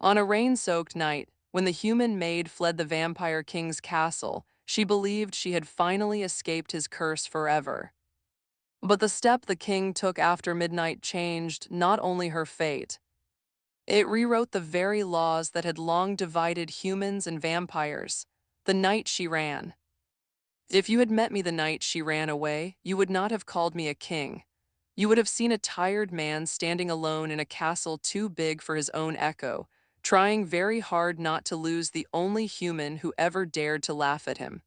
On a rain-soaked night, when the human maid fled the vampire king's castle, she believed she had finally escaped his curse forever. But the step the king took after midnight changed not only her fate, it rewrote the very laws that had long divided humans and vampires. The night she ran. If you had met me the night she ran away, you would not have called me a king. You would have seen a tired man standing alone in a castle too big for his own echo, trying very hard not to lose the only human who ever dared to laugh at him.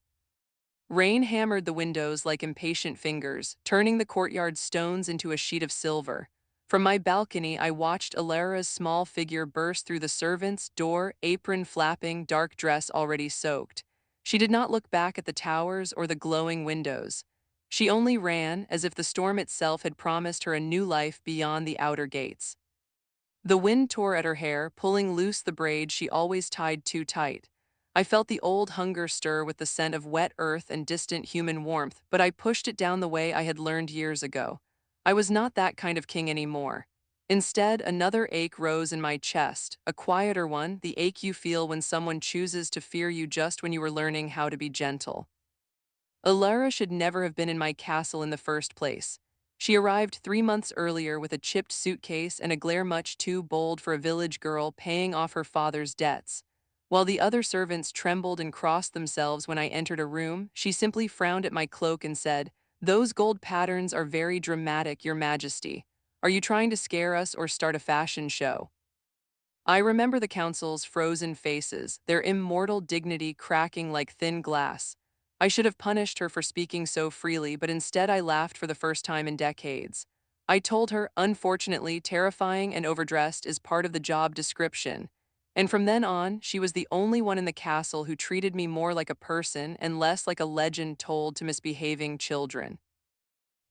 Rain hammered the windows like impatient fingers, turning the courtyard stones into a sheet of silver. From my balcony, I watched Elara's small figure burst through the servants' door, apron flapping, dark dress already soaked. She did not look back at the towers or the glowing windows. She only ran, as if the storm itself had promised her a new life beyond the outer gates. The wind tore at her hair, pulling loose the braid she always tied too tight. I felt the old hunger stir with the scent of wet earth and distant human warmth, but I pushed it down the way I had learned years ago. I was not that kind of king anymore. Instead, another ache rose in my chest, a quieter one, the ache you feel when someone chooses to fear you just when you were learning how to be gentle. Elara should never have been in my castle in the first place. She arrived 3 months earlier with a chipped suitcase and a glare much too bold for a village girl paying off her father's debts. While the other servants trembled and crossed themselves when I entered a room, she simply frowned at my cloak and said, "Those gold patterns are very dramatic, Your Majesty. Are you trying to scare us or start a fashion show?" I remember the council's frozen faces, their immortal dignity cracking like thin glass. I should have punished her for speaking so freely, but instead I laughed for the first time in decades. I told her, unfortunately, terrifying and overdressed is part of the job description. And from then on, she was the only one in the castle who treated me more like a person and less like a legend told to misbehaving children.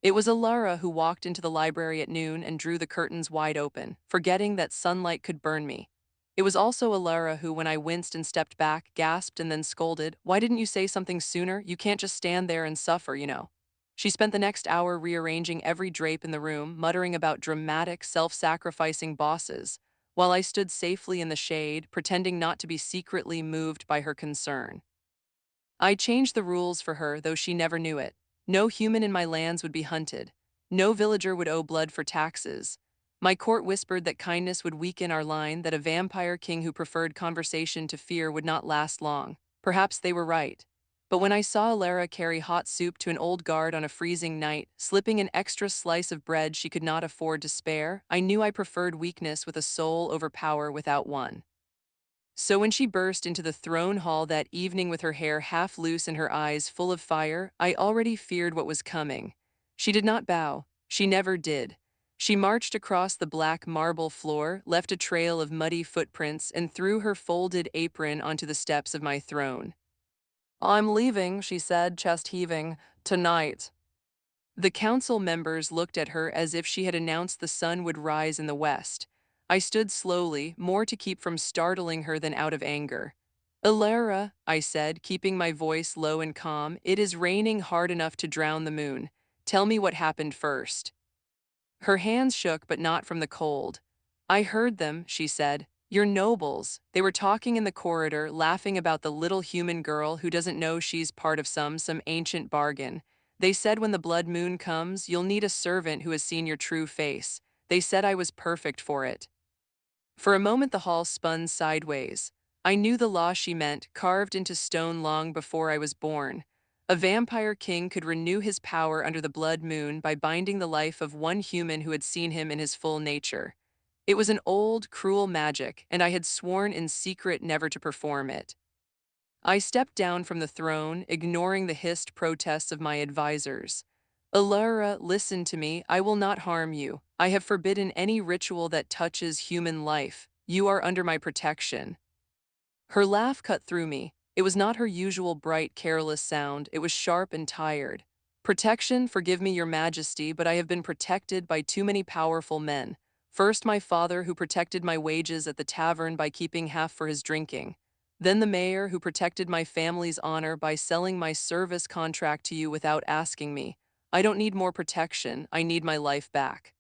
It was Elara who walked into the library at noon and drew the curtains wide open, forgetting that sunlight could burn me. It was also Elara who, when I winced and stepped back, gasped and then scolded, "Why didn't you say something sooner? You can't just stand there and suffer, you know." She spent the next hour rearranging every drape in the room, muttering about dramatic, self-sacrificing bosses, while I stood safely in the shade, pretending not to be secretly moved by her concern. I changed the rules for her, though she never knew it. No human in my lands would be hunted. No villager would owe blood for taxes. My court whispered that kindness would weaken our line, that a vampire king who preferred conversation to fear would not last long. Perhaps they were right. But when I saw Elara carry hot soup to an old guard on a freezing night, slipping an extra slice of bread she could not afford to spare, I knew I preferred weakness with a soul over power without one. So when she burst into the throne hall that evening with her hair half loose and her eyes full of fire, I already feared what was coming. She did not bow. She never did. She marched across the black marble floor, left a trail of muddy footprints, and threw her folded apron onto the steps of my throne. "I'm leaving," she said, chest heaving, "tonight." The council members looked at her as if she had announced the sun would rise in the west. I stood slowly, more to keep from startling her than out of anger. "Elara," I said, keeping my voice low and calm, "it is raining hard enough to drown the moon. Tell me what happened first." Her hands shook, but not from the cold. "I heard them," she said. "Your nobles. They were talking in the corridor, laughing about the little human girl who doesn't know she's part of some ancient bargain. They said when the blood moon comes, you'll need a servant who has seen your true face. They said I was perfect for it." For a moment the hall spun sideways. I knew the law she meant, carved into stone long before I was born. A vampire king could renew his power under the blood moon by binding the life of one human who had seen him in his full nature. It was an old, cruel magic, and I had sworn in secret never to perform it. I stepped down from the throne, ignoring the hissed protests of my advisors. "Elara, listen to me. I will not harm you. I have forbidden any ritual that touches human life. You are under my protection." Her laugh cut through me. It was not her usual bright, careless sound. It was sharp and tired. "Protection, forgive me, Your Majesty, but I have been protected by too many powerful men. First my father, who protected my wages at the tavern by keeping half for his drinking. Then the mayor, who protected my family's honor by selling my service contract to you without asking me. I don't need more protection, I need my life back."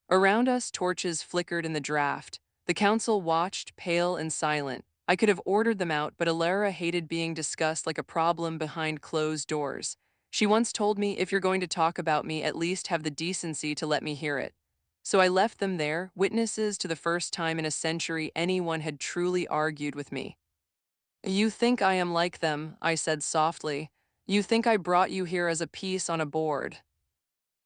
Around us, torches flickered in the draft. The council watched, pale and silent. I could have ordered them out, but Elara hated being discussed like a problem behind closed doors. She once told me, if you're going to talk about me, at least have the decency to let me hear it. So I left them there, witnesses to the first time in a century anyone had truly argued with me. You think I am like them, I said softly. You think I brought you here as a piece on a board.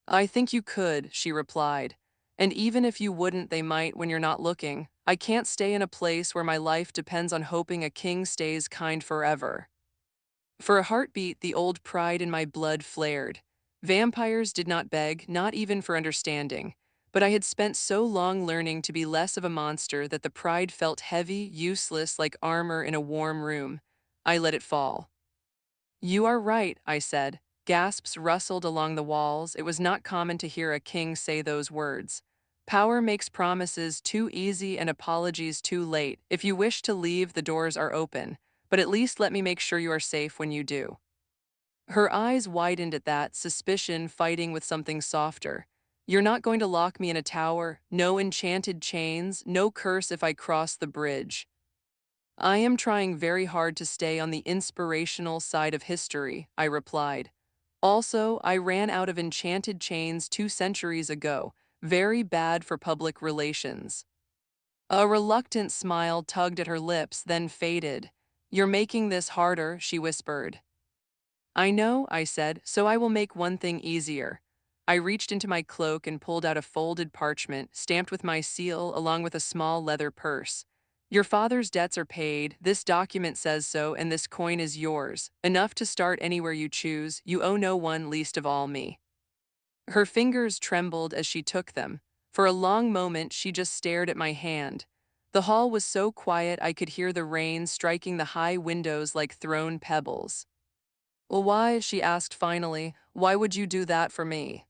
I think you could, she replied. And even if you wouldn't, they might when you're not looking. I can't stay in a place where my life depends on hoping a king stays kind forever. For a heartbeat, the old pride in my blood flared. Vampires did not beg, not even for understanding. But I had spent so long learning to be less of a monster that the pride felt heavy, useless, like armor in a warm room. I let it fall. You are right, I said. Gasps rustled along the walls. It was not common to hear a king say those words. Power makes promises too easy and apologies too late. If you wish to leave, the doors are open. But at least let me make sure you are safe when you do. Her eyes widened at that, suspicion fighting with something softer. You're not going to lock me in a tower, no enchanted chains, no curse if I cross the bridge. I am trying very hard to stay on the inspirational side of history, I replied. Also, I ran out of enchanted chains 2 centuries ago, very bad for public relations. A reluctant smile tugged at her lips, then faded. You're making this harder, she whispered. I know, I said, so I will make one thing easier. I reached into my cloak and pulled out a folded parchment, stamped with my seal, along with a small leather purse. Your father's debts are paid, this document says so, and this coin is yours. Enough to start anywhere you choose, you owe no one, least of all me. Her fingers trembled as she took them. For a long moment, she just stared at my hand. The hall was so quiet I could hear the rain striking the high windows like thrown pebbles. Well, why, she asked finally, why would you do that for me?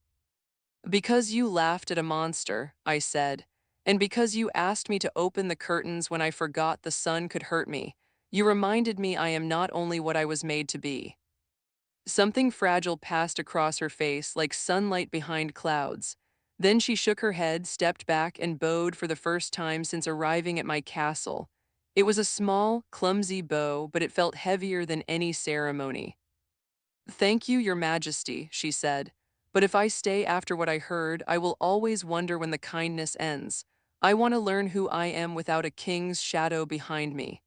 Because you laughed at a monster, I said, and because you asked me to open the curtains when I forgot the sun could hurt me. You reminded me I am not only what I was made to be. Something fragile passed across her face like sunlight behind clouds. Then she shook her head, stepped back, and bowed for the first time since arriving at my castle. It was a small, clumsy bow, but it felt heavier than any ceremony. Thank you, Your Majesty, she said. But if I stay after what I heard, I will always wonder when the kindness ends. I want to learn who I am without a king's shadow behind me.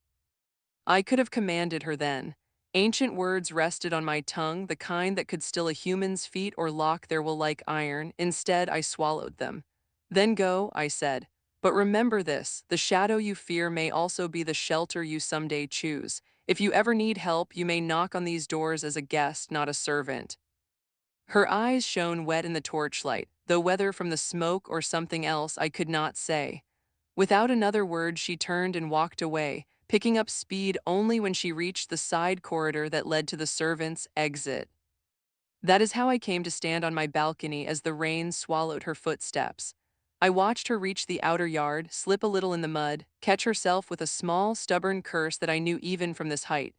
I could have commanded her then. Ancient words rested on my tongue, the kind that could still a human's feet or lock their will like iron. Instead, I swallowed them. Then go, I said. But remember this, the shadow you fear may also be the shelter you someday choose. If you ever need help, you may knock on these doors as a guest, not a servant. Her eyes shone wet in the torchlight, though whether from the smoke or something else I could not say. Without another word, she turned and walked away, picking up speed only when she reached the side corridor that led to the servants' exit. That is how I came to stand on my balcony as the rain swallowed her footsteps. I watched her reach the outer yard, slip a little in the mud, catch herself with a small, stubborn curse that I knew even from this height.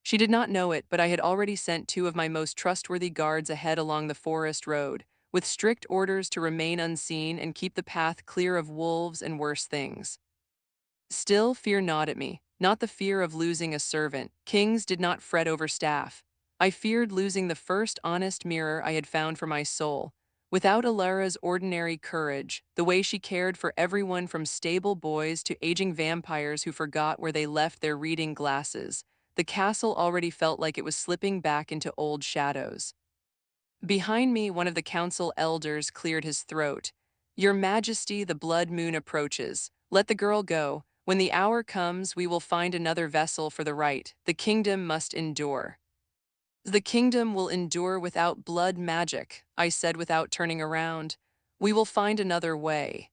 She did not know it, but I had already sent 2 of my most trustworthy guards ahead along the forest road, with strict orders to remain unseen and keep the path clear of wolves and worse things. Still, fear gnawed at me, not the fear of losing a servant. Kings did not fret over staff. I feared losing the first honest mirror I had found for my soul. Without Elara's ordinary courage, the way she cared for everyone from stable boys to aging vampires who forgot where they left their reading glasses, the castle already felt like it was slipping back into old shadows. Behind me, one of the council elders cleared his throat. Your Majesty, the blood moon approaches. Let the girl go. When the hour comes, we will find another vessel for the right. The kingdom must endure. The kingdom will endure without blood magic, I said without turning around. We will find another way.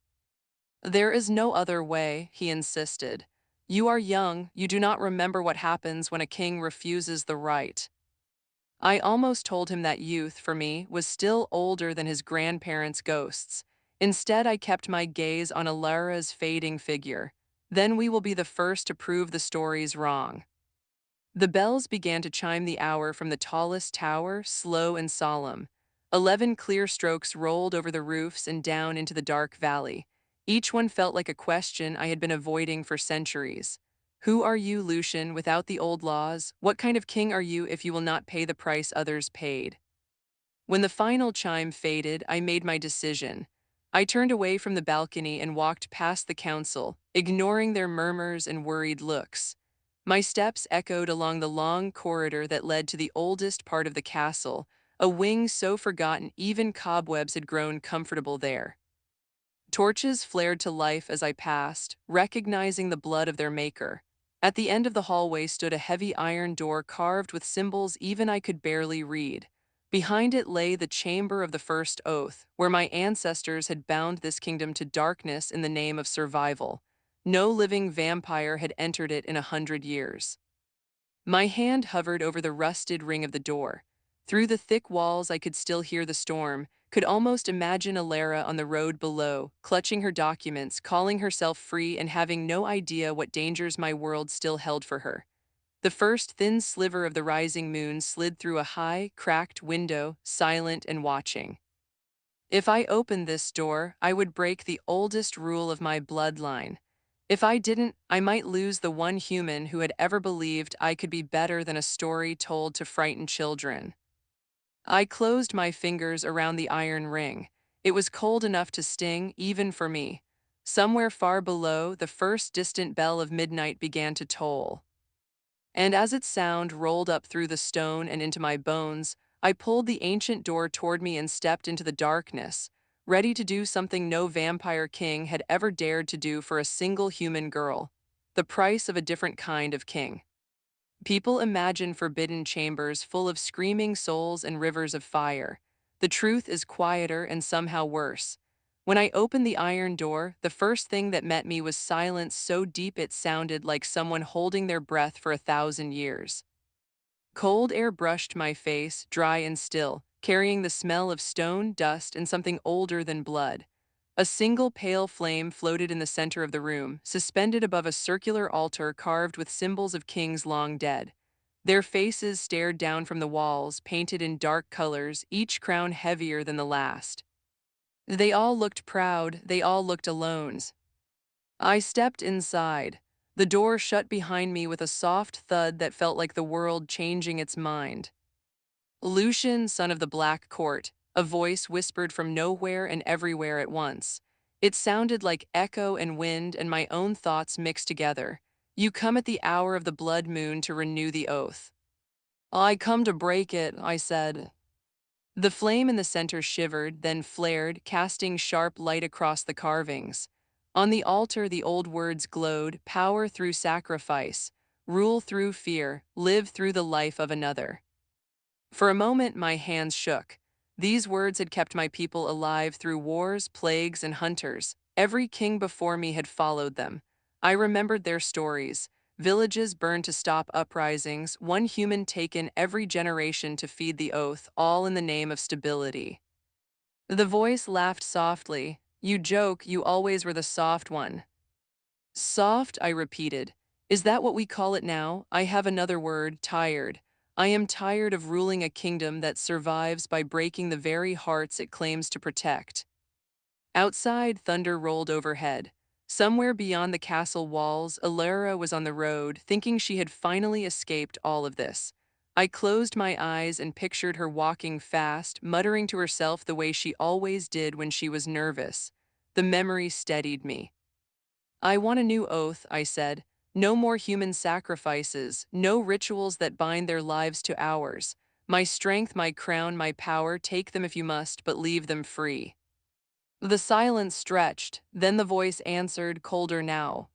There is no other way, he insisted. You are young, you do not remember what happens when a king refuses the right. I almost told him that youth, for me, was still older than his grandparents' ghosts. Instead, I kept my gaze on Elara's fading figure. Then we will be the first to prove the stories wrong. The bells began to chime the hour from the tallest tower, slow and solemn. 11 clear strokes rolled over the roofs and down into the dark valley. Each one felt like a question I had been avoiding for centuries. Who are you, Lucian, without the old laws? What kind of king are you if you will not pay the price others paid? When the final chime faded, I made my decision. I turned away from the balcony and walked past the council, ignoring their murmurs and worried looks. My steps echoed along the long corridor that led to the oldest part of the castle, a wing so forgotten even cobwebs had grown comfortable there. Torches flared to life as I passed, recognizing the blood of their maker. At the end of the hallway stood a heavy iron door carved with symbols even I could barely read. Behind it lay the chamber of the first oath, where my ancestors had bound this kingdom to darkness in the name of survival. No living vampire had entered it in 100 years. My hand hovered over the rusted ring of the door. Through the thick walls I could still hear the storm, could almost imagine Elara on the road below, clutching her documents, calling herself free and having no idea what dangers my world still held for her. The first thin sliver of the rising moon slid through a high, cracked window, silent and watching. If I opened this door, I would break the oldest rule of my bloodline. If I didn't, I might lose the one human who had ever believed I could be better than a story told to frighten children. I closed my fingers around the iron ring. It was cold enough to sting, even for me. Somewhere far below, the first distant bell of midnight began to toll. And as its sound rolled up through the stone and into my bones, I pulled the ancient door toward me and stepped into the darkness, ready to do something no vampire king had ever dared to do for a single human girl, the price of a different kind of king. People imagine forbidden chambers full of screaming souls and rivers of fire. The truth is quieter and somehow worse. When I opened the iron door, the first thing that met me was silence so deep it sounded like someone holding their breath for 1,000 years. Cold air brushed my face, dry and still, carrying the smell of stone, dust, and something older than blood. A single pale flame floated in the center of the room, suspended above a circular altar carved with symbols of kings long dead. Their faces stared down from the walls, painted in dark colors, each crown heavier than the last. They all looked proud, they all looked alone. I stepped inside. The door shut behind me with a soft thud that felt like the world changing its mind. Lucian, son of the Black Court, a voice whispered from nowhere and everywhere at once. It sounded like echo and wind and my own thoughts mixed together. You come at the hour of the blood moon to renew the oath. I come to break it, I said. The flame in the center shivered, then flared, casting sharp light across the carvings. On the altar, the old words glowed: power through sacrifice, rule through fear, live through the life of another. For a moment, my hands shook. These words had kept my people alive through wars, plagues, and hunters. Every king before me had followed them. I remembered their stories. Villages burned to stop uprisings, one human taken every generation to feed the oath, all in the name of stability. The voice laughed softly. You joke, you always were the soft one. Soft, I repeated. Is that what we call it now? I have another word, tired. I am tired of ruling a kingdom that survives by breaking the very hearts it claims to protect. Outside, thunder rolled overhead. Somewhere beyond the castle walls, Elara was on the road, thinking she had finally escaped all of this. I closed my eyes and pictured her walking fast, muttering to herself the way she always did when she was nervous. The memory steadied me. I want a new oath, I said. No more human sacrifices, no rituals that bind their lives to ours. My strength, my crown, my power, take them if you must, but leave them free. The silence stretched, then the voice answered, colder now.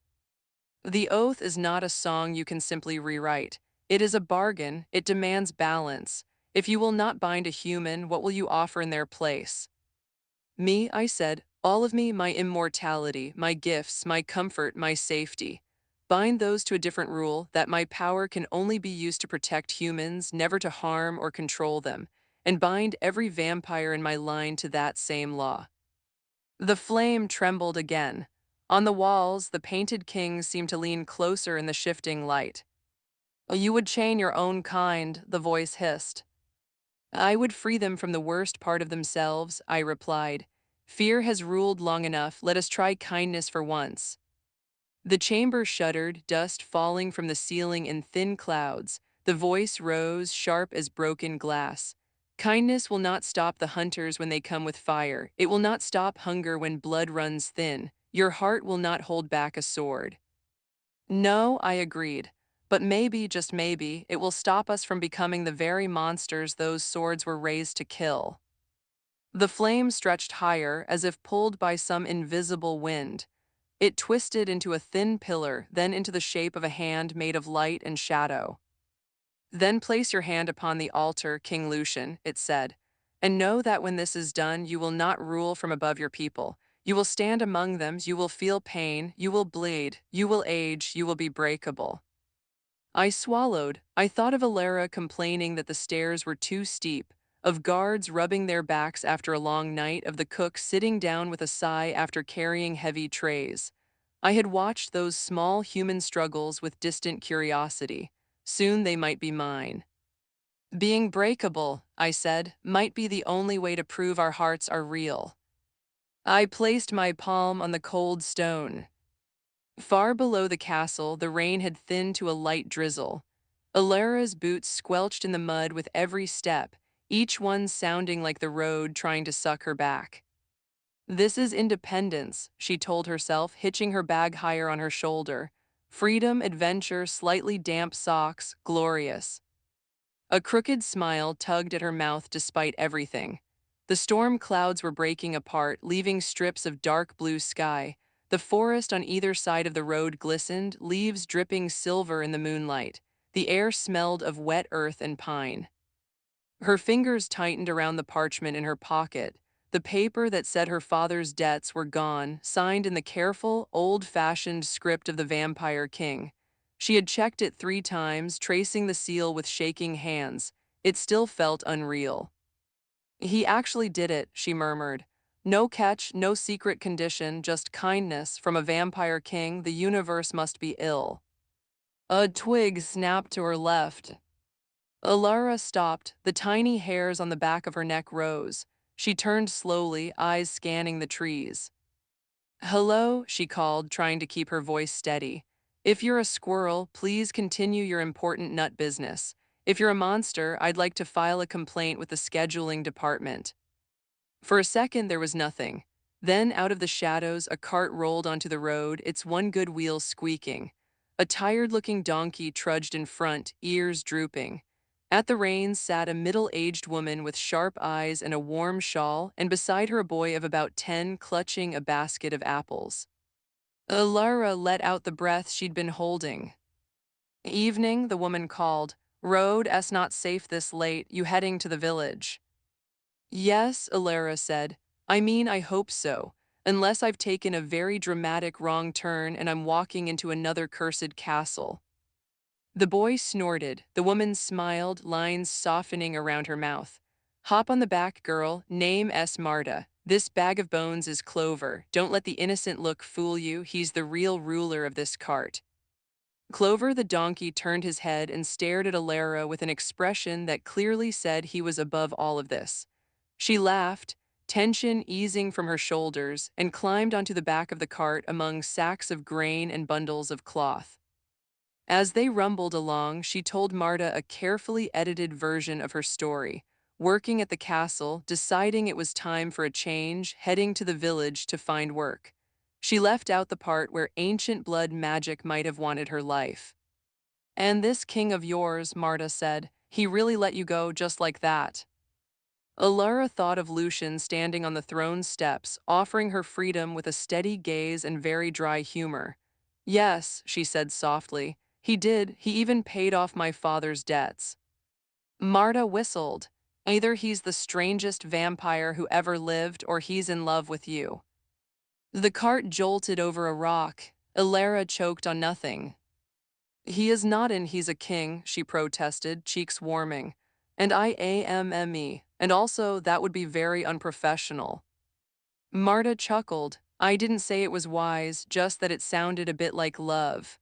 The oath is not a song you can simply rewrite. It is a bargain, it demands balance. If you will not bind a human, what will you offer in their place? Me, I said, all of me, my immortality, my gifts, my comfort, my safety. Bind those to a different rule, that my power can only be used to protect humans, never to harm or control them, and bind every vampire in my line to that same law. The flame trembled again. On the walls, the painted kings seemed to lean closer in the shifting light. You would chain your own kind, the voice hissed. I would free them from the worst part of themselves, I replied. Fear has ruled long enough, let us try kindness for once. The chamber shuddered, dust falling from the ceiling in thin clouds. The voice rose, sharp as broken glass. Kindness will not stop the hunters when they come with fire. It will not stop hunger when blood runs thin. Your heart will not hold back a sword. No, I agreed. But maybe, just maybe, it will stop us from becoming the very monsters those swords were raised to kill. The flame stretched higher, as if pulled by some invisible wind. It twisted into a thin pillar, then into the shape of a hand made of light and shadow. Then place your hand upon the altar, King Lucian, it said, and know that when this is done, you will not rule from above your people. You will stand among them, you will feel pain, you will bleed, you will age, you will be breakable. I swallowed. I thought of Elara complaining that the stairs were too steep, of guards rubbing their backs after a long night, of the cook sitting down with a sigh after carrying heavy trays. I had watched those small human struggles with distant curiosity. Soon they might be mine. Being breakable, I said, might be the only way to prove our hearts are real. I placed my palm on the cold stone. Far below the castle, the rain had thinned to a light drizzle. Alara's boots squelched in the mud with every step, each one sounding like the road trying to suck her back. This is independence, she told herself, hitching her bag higher on her shoulder. Freedom, adventure, slightly damp socks, glorious. A crooked smile tugged at her mouth despite everything. The storm clouds were breaking apart, leaving strips of dark blue sky. The forest on either side of the road glistened, leaves dripping silver in the moonlight. The air smelled of wet earth and pine. Her fingers tightened around the parchment in her pocket. The paper that said her father's debts were gone, signed in the careful, old-fashioned script of the Vampire King. She had checked it 3 times, tracing the seal with shaking hands. It still felt unreal. He actually did it, she murmured. No catch, no secret condition, just kindness from a vampire king. The universe must be ill. A twig snapped to her left. Elara stopped, the tiny hairs on the back of her neck rose. She turned slowly, eyes scanning the trees. Hello, she called, trying to keep her voice steady. If you're a squirrel, please continue your important nut business. If you're a monster, I'd like to file a complaint with the scheduling department. For a second, there was nothing. Then, out of the shadows, a cart rolled onto the road, its one good wheel squeaking. A tired-looking donkey trudged in front, ears drooping. At the reins sat a middle-aged woman with sharp eyes and a warm shawl, and beside her a boy of about 10 clutching a basket of apples. Elara let out the breath she'd been holding. Evening, the woman called. Road s not safe this late, you heading to the village? Yes, Elara said. I mean, I hope so. Unless I've taken a very dramatic wrong turn and I'm walking into another cursed castle. The boy snorted. The woman smiled, lines softening around her mouth. Hop on the back, girl. Name S. Marta. This bag of bones is Clover. Don't let the innocent look fool you. He's the real ruler of this cart. Clover the donkey turned his head and stared at Elara with an expression that clearly said he was above all of this. She laughed, tension easing from her shoulders, and climbed onto the back of the cart among sacks of grain and bundles of cloth. As they rumbled along, she told Marta a carefully edited version of her story, working at the castle, deciding it was time for a change, heading to the village to find work. She left out the part where ancient blood magic might have wanted her life. And this king of yours, Marta said, he really let you go just like that. Elara thought of Lucian standing on the throne steps, offering her freedom with a steady gaze and very dry humor. Yes, she said softly. He did. He even paid off my father's debts. Marta whistled. Either he's the strangest vampire who ever lived or he's in love with you. The cart jolted over a rock. Elara choked on nothing. He is not in he's a king, she protested, cheeks warming. And I am me, and also that would be very unprofessional. Marta chuckled. I didn't say it was wise, just that it sounded a bit like love.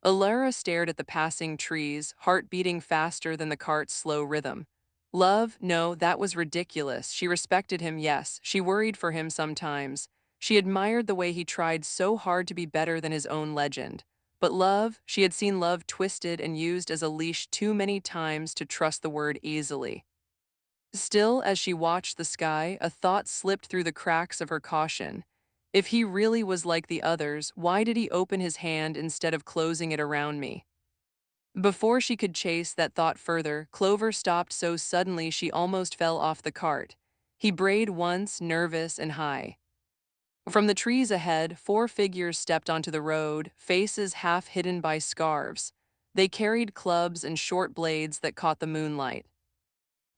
Elara stared at the passing trees, heart beating faster than the cart's slow rhythm. Love? No, that was ridiculous. She respected him, yes. She worried for him sometimes. She admired the way he tried so hard to be better than his own legend. But love? She had seen love twisted and used as a leash too many times to trust the word easily. Still, as she watched the sky, a thought slipped through the cracks of her caution. If he really was like the others, why did he open his hand instead of closing it around me? Before she could chase that thought further, Clover stopped so suddenly she almost fell off the cart. He brayed once, nervous and high. From the trees ahead, 4 figures stepped onto the road, faces half hidden by scarves. They carried clubs and short blades that caught the moonlight.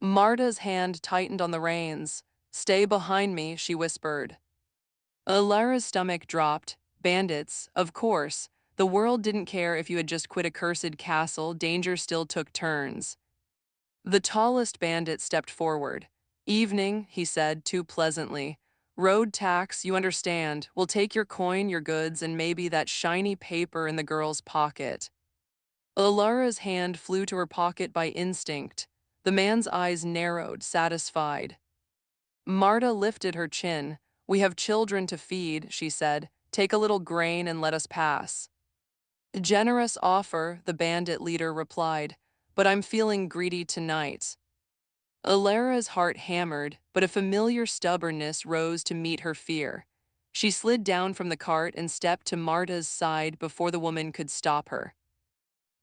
Marta's hand tightened on the reins. "Stay behind me," she whispered. Elara's stomach dropped. Bandits, of course. The world didn't care if you had just quit a cursed castle, danger still took turns. The tallest bandit stepped forward. "Evening," he said, too pleasantly. "Road tax, you understand. We'll take your coin, your goods, and maybe that shiny paper in the girl's pocket." Elara's hand flew to her pocket by instinct. The man's eyes narrowed, satisfied. Marta lifted her chin. "We have children to feed," she said. "Take a little grain and let us pass." "Generous offer," the bandit leader replied, "but I'm feeling greedy tonight." Alara's heart hammered, but a familiar stubbornness rose to meet her fear. She slid down from the cart and stepped to Marta's side before the woman could stop her.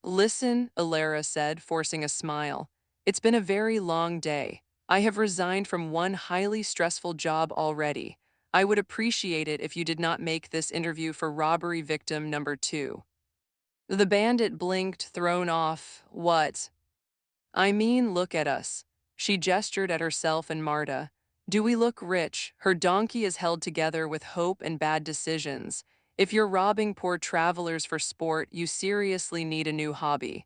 "Listen," Elara said, forcing a smile. "It's been a very long day. I have resigned from one highly stressful job already. I would appreciate it if you did not make this interview for robbery victim number 2. The bandit blinked, thrown off. "What?" "I mean, look at us." She gestured at herself and Marta. "Do we look rich? Her donkey is held together with hope and bad decisions. If you're robbing poor travelers for sport, you seriously need a new hobby."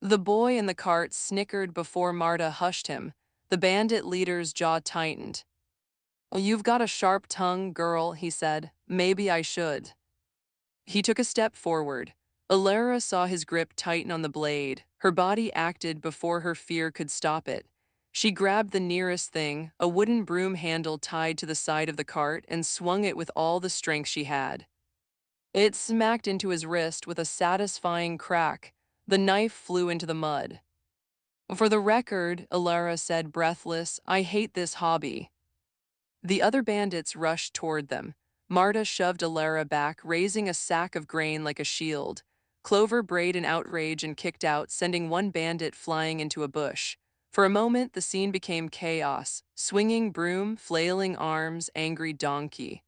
The boy in the cart snickered before Marta hushed him. The bandit leader's jaw tightened. "You've got a sharp tongue, girl," he said. "Maybe I should." He took a step forward. Elara saw his grip tighten on the blade. Her body acted before her fear could stop it. She grabbed the nearest thing, a wooden broom handle tied to the side of the cart, and swung it with all the strength she had. It smacked into his wrist with a satisfying crack. The knife flew into the mud. "For the record," Elara said, breathless, "I hate this hobby." The other bandits rushed toward them. Marta shoved Elara back, raising a sack of grain like a shield. Clover brayed in outrage and kicked out, sending one bandit flying into a bush. For a moment, the scene became chaos. Swinging broom, flailing arms, angry donkey.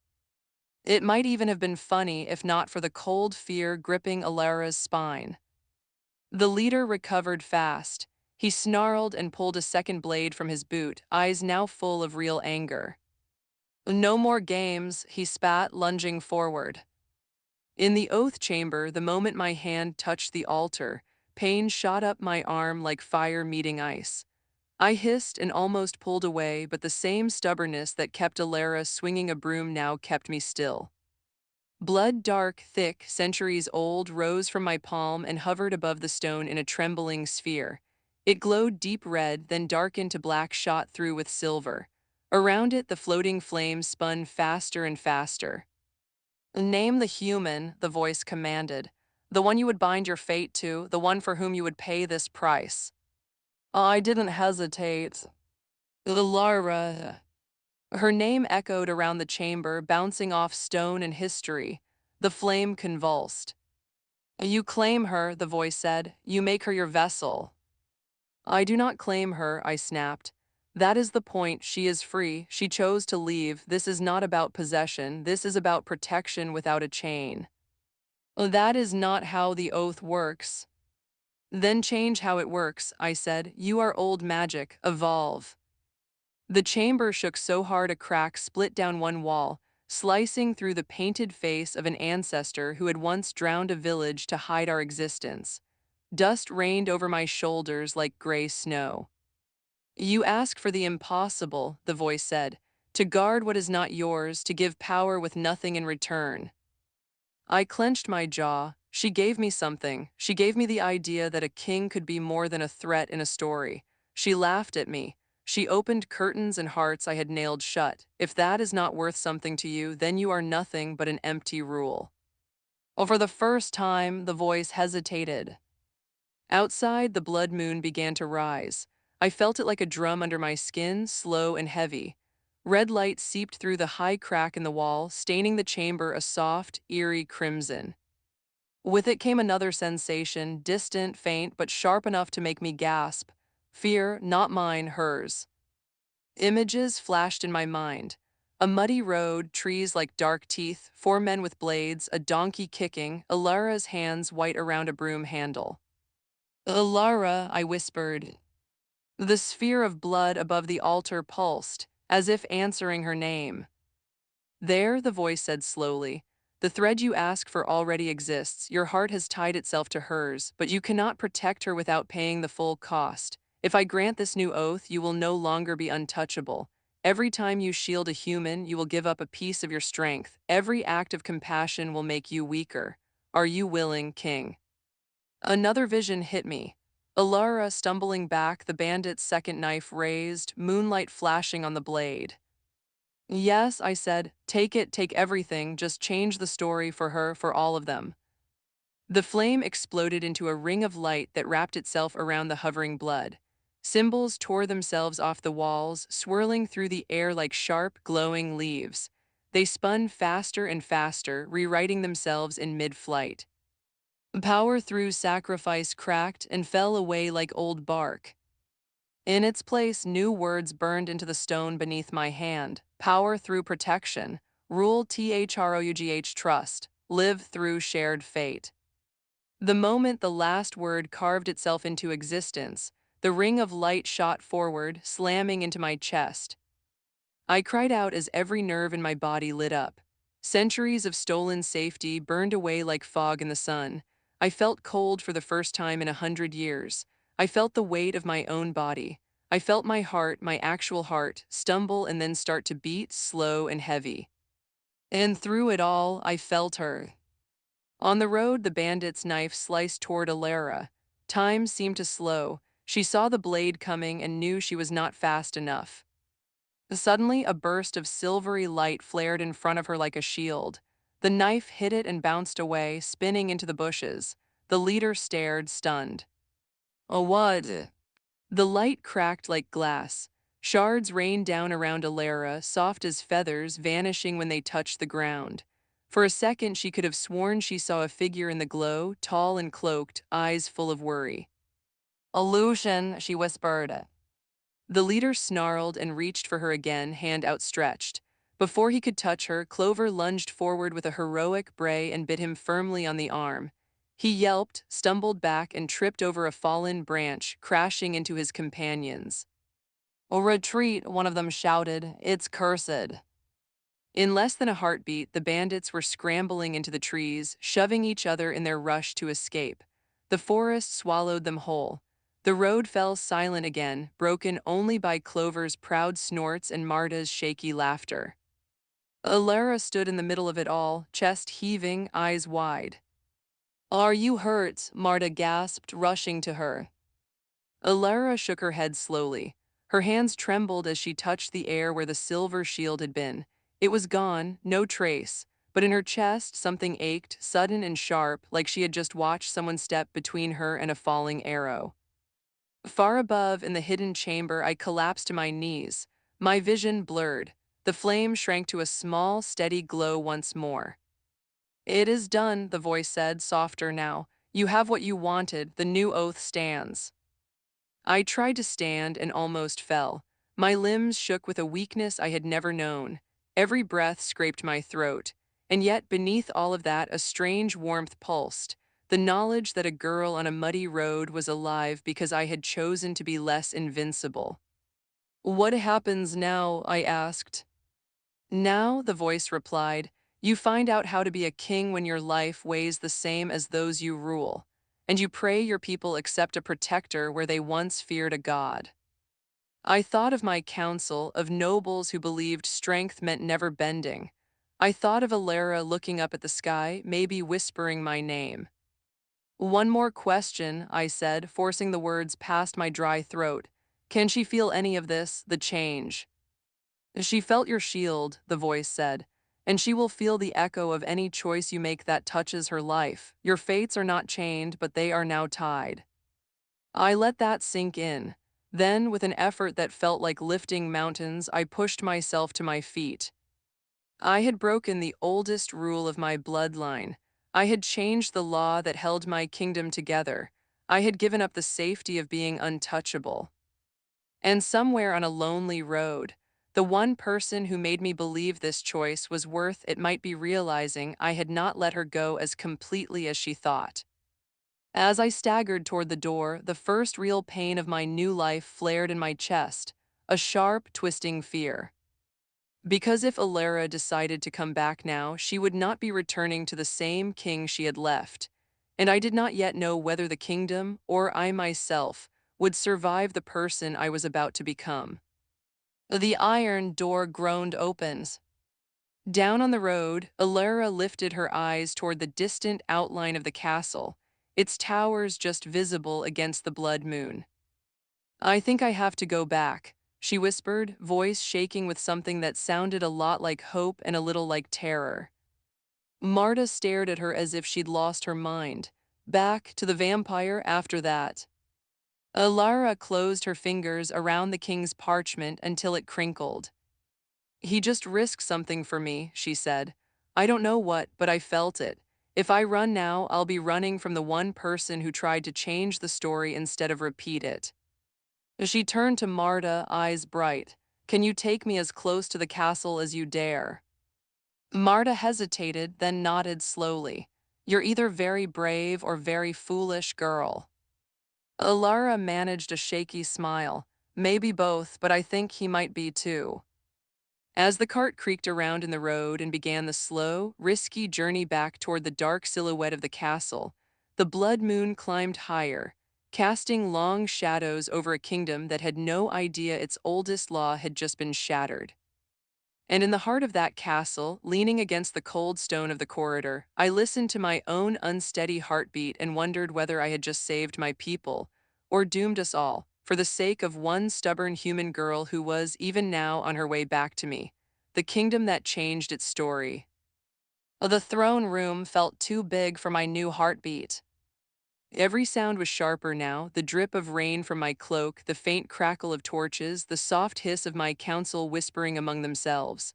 It might even have been funny if not for the cold fear gripping Elara's spine. The leader recovered fast. He snarled and pulled a second blade from his boot, eyes now full of real anger. "No more games," he spat, lunging forward. In the oath chamber, the moment my hand touched the altar, pain shot up my arm like fire meeting ice. I hissed and almost pulled away, but the same stubbornness that kept Elara swinging a broom now kept me still. Blood dark, thick, centuries old, rose from my palm and hovered above the stone in a trembling sphere. It glowed deep red, then darkened to black shot through with silver. Around it, the floating flames spun faster and faster. "Name the human," the voice commanded. "The one you would bind your fate to, the one for whom you would pay this price." I didn't hesitate. "Elara." Her name echoed around the chamber, bouncing off stone and history. The flame convulsed. "You claim her," the voice said. "You make her your vessel." "I do not claim her," I snapped. "That is the point. She is free. She chose to leave. This is not about possession. This is about protection without a chain." "That is not how the oath works." "Then change how it works," I said. "You are old magic. Evolve." The chamber shook so hard a crack split down one wall, slicing through the painted face of an ancestor who had once drowned a village to hide our existence. Dust rained over my shoulders like gray snow. "You ask for the impossible," the voice said, "to guard what is not yours, to give power with nothing in return." I clenched my jaw. She gave me something. She gave me the idea that a king could be more than a threat in a story. She laughed at me. She opened curtains and hearts I had nailed shut. If that is not worth something to you, then you are nothing but an empty rule. Oh, for the first time, the voice hesitated. Outside, the blood moon began to rise. I felt it like a drum under my skin, slow and heavy. Red light seeped through the high crack in the wall, staining the chamber a soft, eerie crimson. With it came another sensation, distant, faint, but sharp enough to make me gasp. Fear, not mine, hers. Images flashed in my mind. A muddy road, trees like dark teeth, 4 men with blades, a donkey kicking, Elara's hands white around a broom handle. Elara, I whispered. The sphere of blood above the altar pulsed, as if answering her name. There, the voice said slowly, the thread you ask for already exists. Your heart has tied itself to hers, but you cannot protect her without paying the full cost. If I grant this new oath, you will no longer be untouchable. Every time you shield a human, you will give up a piece of your strength. Every act of compassion will make you weaker. Are you willing, King? Another vision hit me. Elara stumbling back, the bandit's second knife raised, moonlight flashing on the blade. Yes, I said, take it, take everything, just change the story for her, for all of them. The flame exploded into a ring of light that wrapped itself around the hovering blood. Symbols tore themselves off the walls, swirling through the air like sharp, glowing leaves. They spun faster and faster, rewriting themselves in mid-flight. Power through sacrifice cracked and fell away like old bark. In its place, new words burned into the stone beneath my hand. Power through protection. Rule THROUGH trust. Live through shared fate. The moment the last word carved itself into existence, the ring of light shot forward, slamming into my chest. I cried out as every nerve in my body lit up. Centuries of stolen safety burned away like fog in the sun. I felt cold for the first time in 100 years. I felt the weight of my own body. I felt my heart, my actual heart, stumble and then start to beat, slow and heavy. And through it all, I felt her. On the road, the bandit's knife sliced toward Elara. Time seemed to slow. She saw the blade coming and knew she was not fast enough. Suddenly, a burst of silvery light flared in front of her like a shield. The knife hit it and bounced away, spinning into the bushes. The leader stared, stunned. Oh, what? The light cracked like glass. Shards rained down around Elara, soft as feathers, vanishing when they touched the ground. For a second, she could have sworn she saw a figure in the glow, tall and cloaked, eyes full of worry. Illusion, she whispered. The leader snarled and reached for her again, hand outstretched. Before he could touch her, Clover lunged forward with a heroic bray and bit him firmly on the arm. He yelped, stumbled back, and tripped over a fallen branch, crashing into his companions. "A retreat," one of them shouted. "It's cursed." In less than a heartbeat, the bandits were scrambling into the trees, shoving each other in their rush to escape. The forest swallowed them whole. The road fell silent again, broken only by Clover's proud snorts and Marta's shaky laughter. Elara stood in the middle of it all, chest heaving, eyes wide. "Are you hurt?" Marta gasped, rushing to her. Elara shook her head slowly. Her hands trembled as she touched the air where the silver shield had been. It was gone, no trace, but in her chest something ached, sudden and sharp, like she had just watched someone step between her and a falling arrow. Far above, in the hidden chamber, I collapsed to my knees. My vision blurred. The flame shrank to a small, steady glow once more. "It is done," the voice said, softer now. "You have what you wanted. The new oath stands." I tried to stand and almost fell. My limbs shook with a weakness I had never known. Every breath scraped my throat. And yet, beneath all of that, a strange warmth pulsed. The knowledge that a girl on a muddy road was alive because I had chosen to be less invincible. "What happens now?" I asked. "Now," the voice replied, "you find out how to be a king when your life weighs the same as those you rule, and you pray your people accept a protector where they once feared a god." I thought of my council, of nobles who believed strength meant never bending. I thought of Elara looking up at the sky, maybe whispering my name. "One more question," I said, forcing the words past my dry throat. Can she feel any of this, the change? She felt your shield, the voice said, and she will feel the echo of any choice you make that touches her life. Your fates are not chained, but they are now tied. I let that sink in. Then, with an effort that felt like lifting mountains, I pushed myself to my feet. I had broken the oldest rule of my bloodline. I had changed the law that held my kingdom together. I had given up the safety of being untouchable. And somewhere on a lonely road, the one person who made me believe this choice was worth it might be realizing I had not let her go as completely as she thought. As I staggered toward the door, the first real pain of my new life flared in my chest, a sharp, twisting fear. Because if Elara decided to come back now, she would not be returning to the same king she had left, and I did not yet know whether the kingdom, or I myself, would survive the person I was about to become. The iron door groaned open. Down on the road, Elara lifted her eyes toward the distant outline of the castle, its towers just visible against the blood moon. I think I have to go back, she whispered, voice shaking with something that sounded a lot like hope and a little like terror. Marta stared at her as if she'd lost her mind. Back to the vampire after that. Elara closed her fingers around the king's parchment until it crinkled. He just risked something for me, she said. I don't know what, but I felt it. If I run now, I'll be running from the one person who tried to change the story instead of repeat it. She turned to Marta, eyes bright. Can you take me as close to the castle as you dare? Marta hesitated, then nodded slowly. You're either very brave or very foolish, girl. Elara managed a shaky smile. Maybe both, but I think he might be too. As the cart creaked around in the road and began the slow, risky journey back toward the dark silhouette of the castle, the blood moon climbed higher, casting long shadows over a kingdom that had no idea its oldest law had just been shattered. And in the heart of that castle, leaning against the cold stone of the corridor, I listened to my own unsteady heartbeat and wondered whether I had just saved my people, or doomed us all, for the sake of one stubborn human girl who was, even now, on her way back to me, the kingdom that changed its story. The throne room felt too big for my new heartbeat. Every sound was sharper now, the drip of rain from my cloak, the faint crackle of torches, the soft hiss of my council whispering among themselves.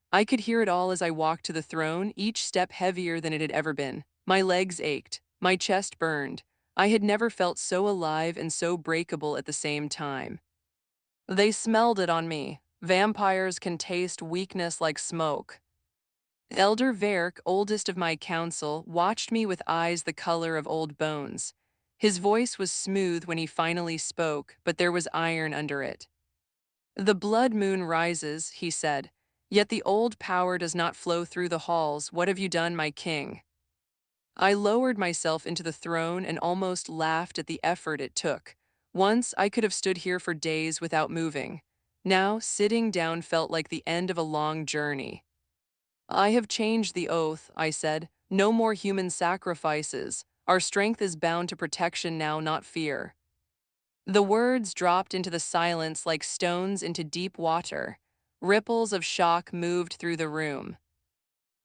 I could hear it all as I walked to the throne, each step heavier than it had ever been. My legs ached, my chest burned. I had never felt so alive and so breakable at the same time. They smelled it on me. Vampires can taste weakness like smoke. Elder Verk, oldest of my council, watched me with eyes the color of old bones. His voice was smooth when he finally spoke, but there was iron under it. The blood moon rises, he said, yet the old power does not flow through the halls. What have you done, my king? I lowered myself into the throne and almost laughed at the effort it took. Once I could have stood here for days without moving. Now, sitting down felt like the end of a long journey. I have changed the oath, I said. No more human sacrifices. Our strength is bound to protection now, not fear. The words dropped into the silence like stones into deep water. Ripples of shock moved through the room.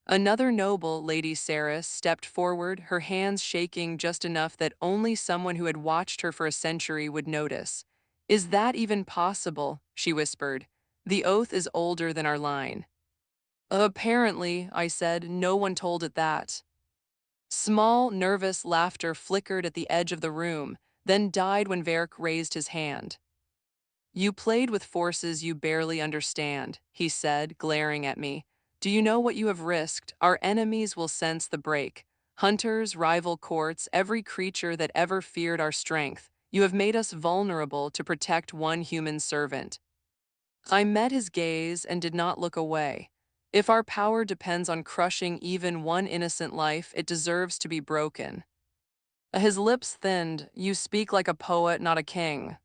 Another noble, Lady Saris, stepped forward, her hands shaking just enough that only someone who had watched her for a century would notice. Is that even possible? She whispered. The oath is older than our line. Apparently, I said, no one told it that. Small, nervous laughter flickered at the edge of the room, then died when Verk raised his hand. You played with forces you barely understand, he said, glaring at me. Do you know what you have risked? Our enemies will sense the break. Hunters, rival courts, every creature that ever feared our strength. You have made us vulnerable to protect one human servant. I met his gaze and did not look away. If our power depends on crushing even one innocent life, it deserves to be broken. His lips thinned. You speak like a poet, not a king.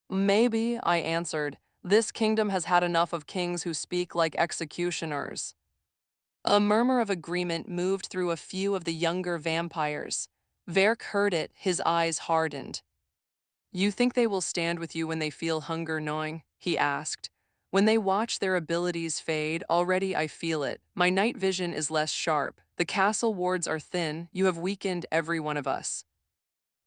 Maybe, I answered. This kingdom has had enough of kings who speak like executioners. A murmur of agreement moved through a few of the younger vampires. Verk heard it, his eyes hardened. You think they will stand with you when they feel hunger gnawing? He asked. When they watch their abilities fade, already I feel it. My night vision is less sharp. The castle wards are thin. You have weakened every one of us.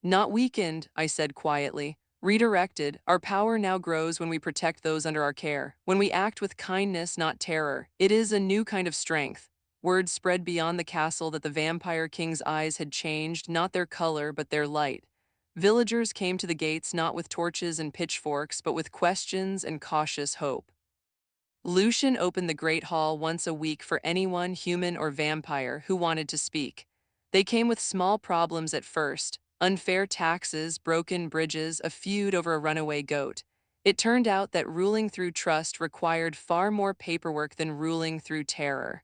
Not weakened, I said quietly. Redirected, our power now grows when we protect those under our care, when we act with kindness, not terror. It is a new kind of strength. Word spread beyond the castle that the vampire king's eyes had changed, not their color, but their light. Villagers came to the gates not with torches and pitchforks, but with questions and cautious hope. Lucian opened the Great Hall once a week for anyone, human or vampire, who wanted to speak. They came with small problems at first: unfair taxes, broken bridges, a feud over a runaway goat. It turned out that ruling through trust required far more paperwork than ruling through terror.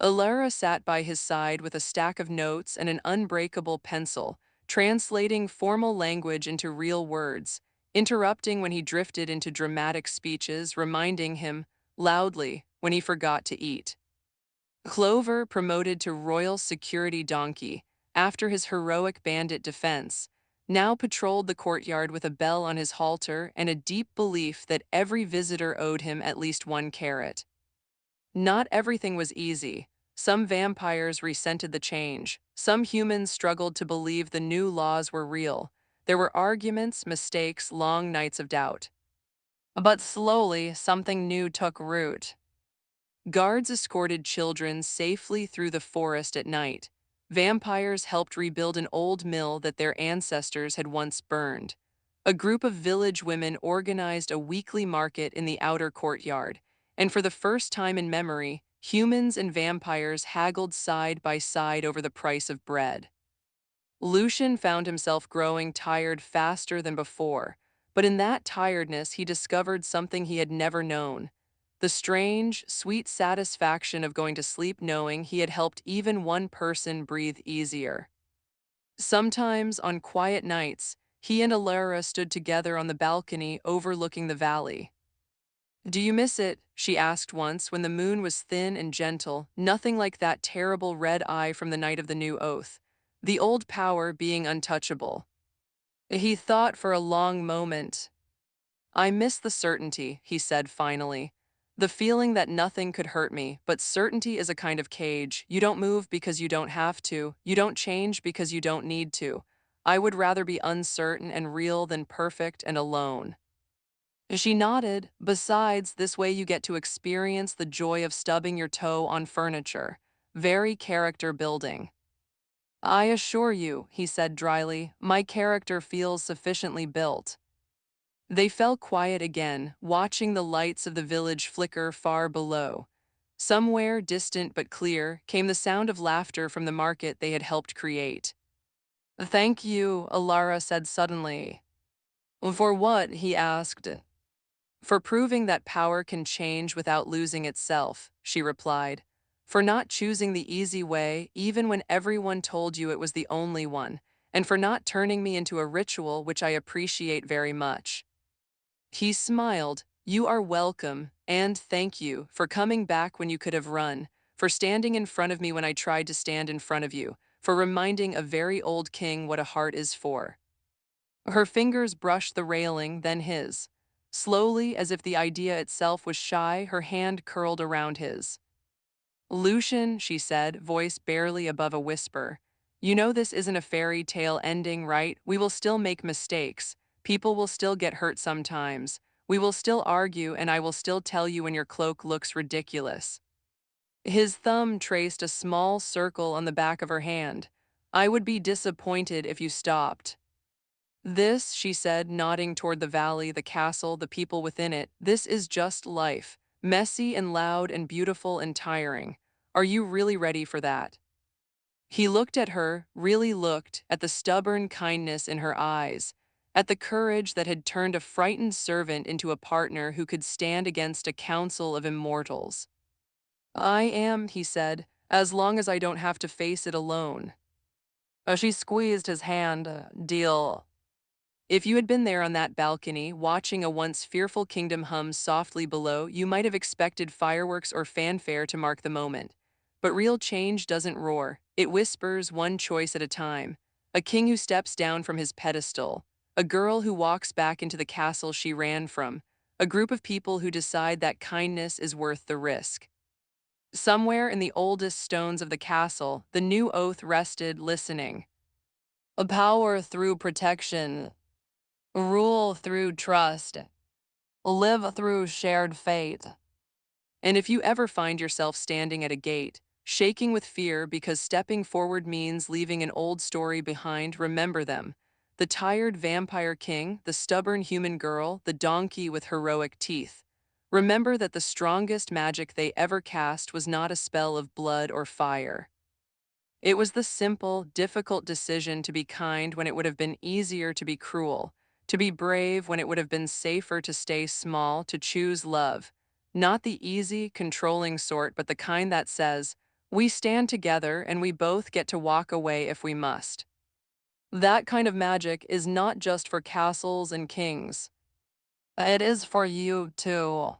Elara sat by his side with a stack of notes and an unbreakable pencil, translating formal language into real words, interrupting when he drifted into dramatic speeches, reminding him, loudly, when he forgot to eat. Clover, promoted to royal security donkey after his heroic bandit defense, now patrolled the courtyard with a bell on his halter and a deep belief that every visitor owed him at least one carrot. Not everything was easy. Some vampires resented the change. Some humans struggled to believe the new laws were real. There were arguments, mistakes, long nights of doubt. But slowly, something new took root. Guards escorted children safely through the forest at night. Vampires helped rebuild an old mill that their ancestors had once burned. A group of village women organized a weekly market in the outer courtyard, and for the first time in memory, humans and vampires haggled side by side over the price of bread. Lucian found himself growing tired faster than before, but in that tiredness he discovered something he had never known: the strange, sweet satisfaction of going to sleep knowing he had helped even one person breathe easier. Sometimes, on quiet nights, he and Elara stood together on the balcony overlooking the valley. "Do you miss it?" she asked once when the moon was thin and gentle, nothing like that terrible red eye from the night of the new oath, the old power being untouchable. He thought for a long moment. "I miss the certainty," he said finally. "The feeling that nothing could hurt me, but certainty is a kind of cage. You don't move because you don't have to. You don't change because you don't need to. I would rather be uncertain and real than perfect and alone." She nodded. "Besides, this way you get to experience the joy of stubbing your toe on furniture. Very character building." "I assure you," he said dryly, "my character feels sufficiently built." They fell quiet again, watching the lights of the village flicker far below. Somewhere, distant but clear, came the sound of laughter from the market they had helped create. "Thank you," Elara said suddenly. "For what?" he asked. "For proving that power can change without losing itself," she replied. "For not choosing the easy way, even when everyone told you it was the only one, and for not turning me into a ritual, which I appreciate very much." He smiled. "You are welcome, and thank you for coming back when you could have run, for standing in front of me when I tried to stand in front of you, for reminding a very old king what a heart is for." Her fingers brushed the railing, then his. Slowly, as if the idea itself was shy, her hand curled around his. "Lucian," she said, voice barely above a whisper, "you know this isn't a fairy tale ending, right? We will still make mistakes. People will still get hurt sometimes. We will still argue, and I will still tell you when your cloak looks ridiculous." His thumb traced a small circle on the back of her hand. "I would be disappointed if you stopped." "This," she said, nodding toward the valley, the castle, the people within it, "this is just life. Messy and loud and beautiful and tiring. Are you really ready for that?" He looked at her, really looked, at the stubborn kindness in her eyes, at the courage that had turned a frightened servant into a partner who could stand against a council of immortals. "I am," he said, "as long as I don't have to face it alone." She squeezed his hand. "Deal." If you had been there on that balcony, watching a once fearful kingdom hum softly below, you might have expected fireworks or fanfare to mark the moment. But real change doesn't roar. It whispers, one choice at a time. A king who steps down from his pedestal. a girl who walks back into the castle she ran from, a group of people who decide that kindness is worth the risk. Somewhere in the oldest stones of the castle, the new oath rested, listening. A power through protection, rule through trust, live through shared fate. And if you ever find yourself standing at a gate, shaking with fear because stepping forward means leaving an old story behind, remember them. The tired vampire king, the stubborn human girl, the donkey with heroic teeth. Remember that the strongest magic they ever cast was not a spell of blood or fire. It was the simple, difficult decision to be kind when it would have been easier to be cruel, to be brave when it would have been safer to stay small, to choose love. Not the easy, controlling sort, but the kind that says, we stand together and we both get to walk away if we must. That kind of magic is not just for castles and kings. It is for you too.